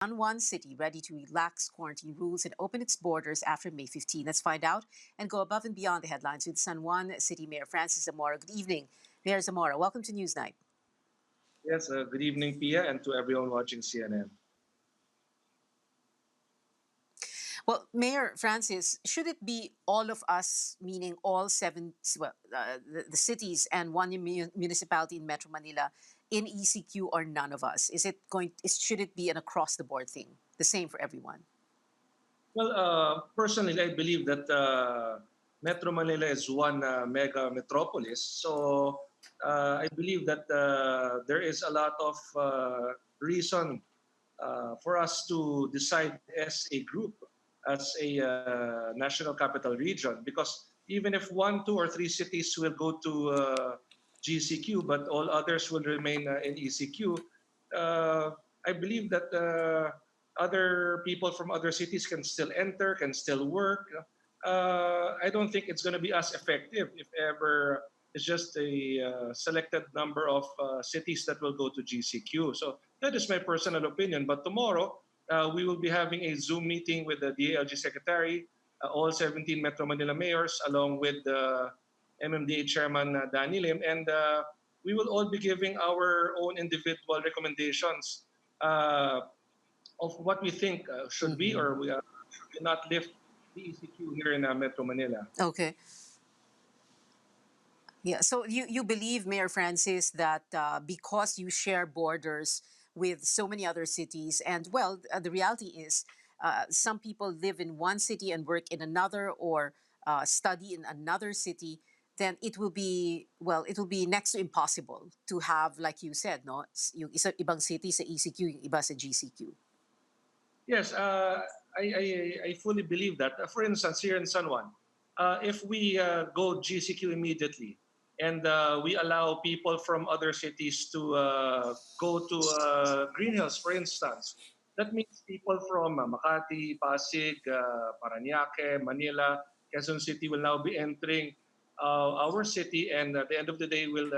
San Juan City ready to relax quarantine rules and open its borders after May 15. Let's find out and go above and beyond the headlines with San Juan City Mayor Francis Zamora. Good evening, Mayor Zamora. Welcome to Newsnight. Yes, good evening, Pia, and to everyone watching CNN. Well, Mayor Francis, should it be all of us, meaning all seven, the cities and one municipality in Metro Manila, in ECQ, or none of us? Should it be an across the board thing, the same for everyone? Well, personally, I believe that Metro Manila is one mega metropolis. So I believe that there is a lot of reason for us to decide as a group, as a national capital region, because even if one, two, or three cities will go to GCQ, but all others will remain in ECQ, I believe that other people from other cities can still enter, can still work. I don't think it's going to be as effective if ever it's just a selected number of cities that will go to GCQ. So that is my personal opinion. But tomorrow, we will be having a Zoom meeting with the DALG Secretary, all 17 Metro Manila mayors, along with the MMDA Chairman Danny Lim, and we will all be giving our own individual recommendations of what we think should we or should we not lift the ECQ here in Metro Manila. Okay. Yeah. So you believe, Mayor Francis, that because you share borders with so many other cities, and well, the reality is some people live in one city and work in another, or study in another city, then it will be next to impossible to have, like you said, no, yung ibang city sa ECQ, yung iba sa GCQ. Yes, I fully believe that. For instance, here in San Juan, if we go GCQ immediately and we allow people from other cities to go to Green Hills, for instance, that means people from Makati, Pasig, Parañaque, Manila, Quezon City will now be entering our city, and at the end of the day will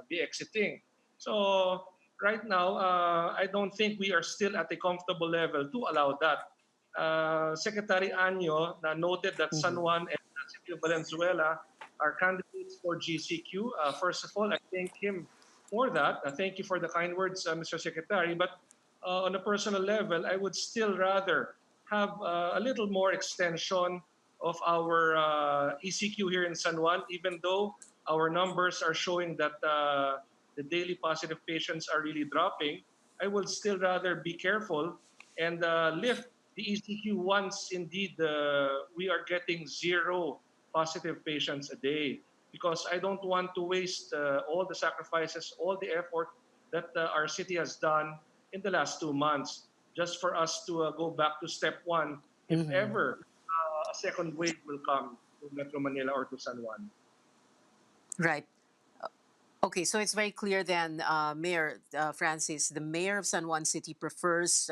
be exiting. So right now, I don't think we are still at a comfortable level to allow that. Secretary Año noted that San Mhm. Juan and the city of Valenzuela are candidates for GCQ. First of all, I thank him for that. Thank you for the kind words, Mr. Secretary. But on a personal level, I would still rather have a little more extension of our ECQ here in San Juan, even though our numbers are showing that the daily positive patients are really dropping. I would still rather be careful and lift the ECQ once indeed we are getting zero positive patients a day, because I don't want to waste all the sacrifices, all the effort that our city has done in the last 2 months just for us to go back to step one if Mhm. ever a second wave will come to Metro Manila or to San Juan. Right. Okay, so it's very clear then, Mayor Francis, the mayor of San Juan City prefers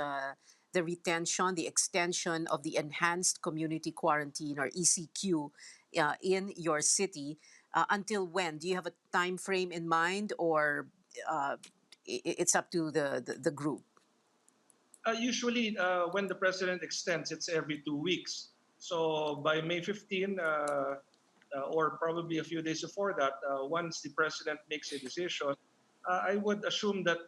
the retention, the extension of the enhanced community quarantine, or ECQ, in your city. Until when? Do you have a time frame in mind, or uh, it's up to the group? Usually, when the president extends, it's every 2 weeks. So by May 15, or probably a few days before that, once the president makes a decision, I would assume that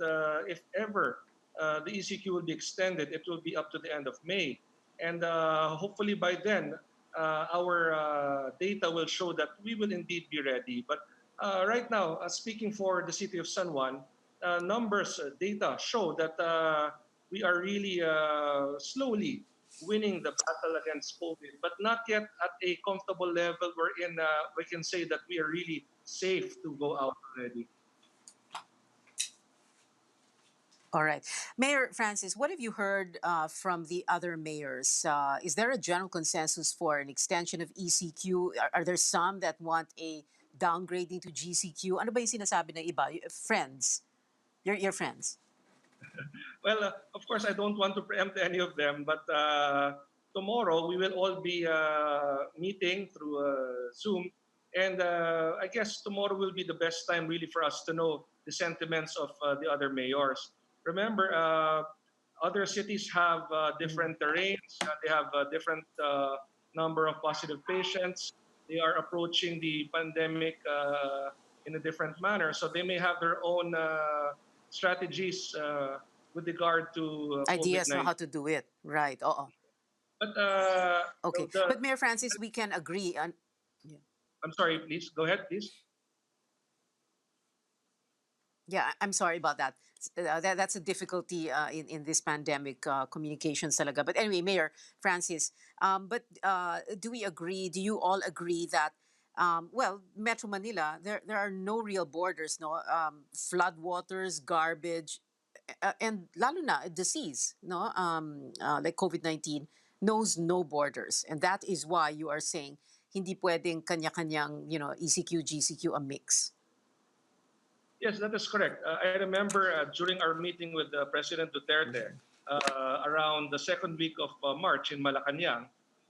if ever the ECQ will be extended, it will be up to the end of May. And hopefully by then, our data will show that we will indeed be ready. But right now, speaking for the city of San Juan, numbers, data show that we are really slowly winning the battle against COVID, but not yet at a comfortable level wherein we can say that we are really safe to go out already. All right. Mayor Francis, what have you heard from the other mayors? Is there a general consensus for an extension of ECQ? Are there some that want a downgrading to GCQ? Ano ba yung sinasabi ng iba? Friends. Your friends. Well, of course, I don't want to preempt any of them, but tomorrow we will all be meeting through Zoom. And I guess tomorrow will be the best time really for us to know the sentiments of the other mayors. Remember, Other cities have Mhm. different terrains. They have a different number of positive patients. They are approaching the pandemic in a different manner. So they may have their own strategies with regard to Ideas know how COVID-19. to do it, right? Oh, But okay. But Mayor Francis, we can agree on. Yeah. I'm sorry, please go ahead, please. Yeah, I'm sorry about that. That's a difficulty in this pandemic communications talaga. But anyway, Mayor Francis, but do we agree? Do you all agree that, well, Metro Manila, there are no real borders, no flood waters, garbage, and lalo na disease, no, like COVID-19 knows no borders, and that is why you are saying hindi pwedeng kanya-kanyang, ECQ, GCQ a mix. Yes, that is correct. I remember during our meeting with President Duterte around the second week of March in Malacanang,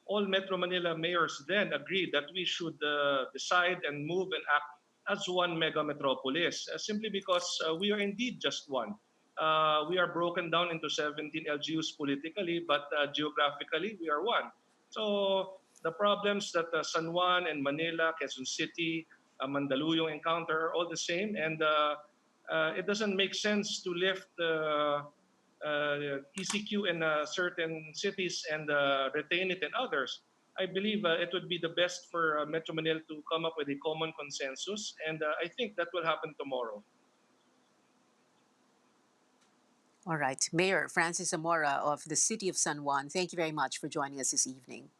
all Metro Manila mayors then agreed that we should decide and move and act as one mega metropolis, simply because we are indeed just one. We are broken down into 17 LGUs politically, but geographically we are one. So the problems that San Juan and Manila, Quezon City, Mandaluyong encounter are all the same, and it doesn't make sense to lift ECQ in certain cities and retain it in others. I believe it would be the best for Metro Manila to come up with a common consensus, and I think that will happen tomorrow. All right. Mayor Francis Zamora of the City of San Juan, thank you very much for joining us this evening.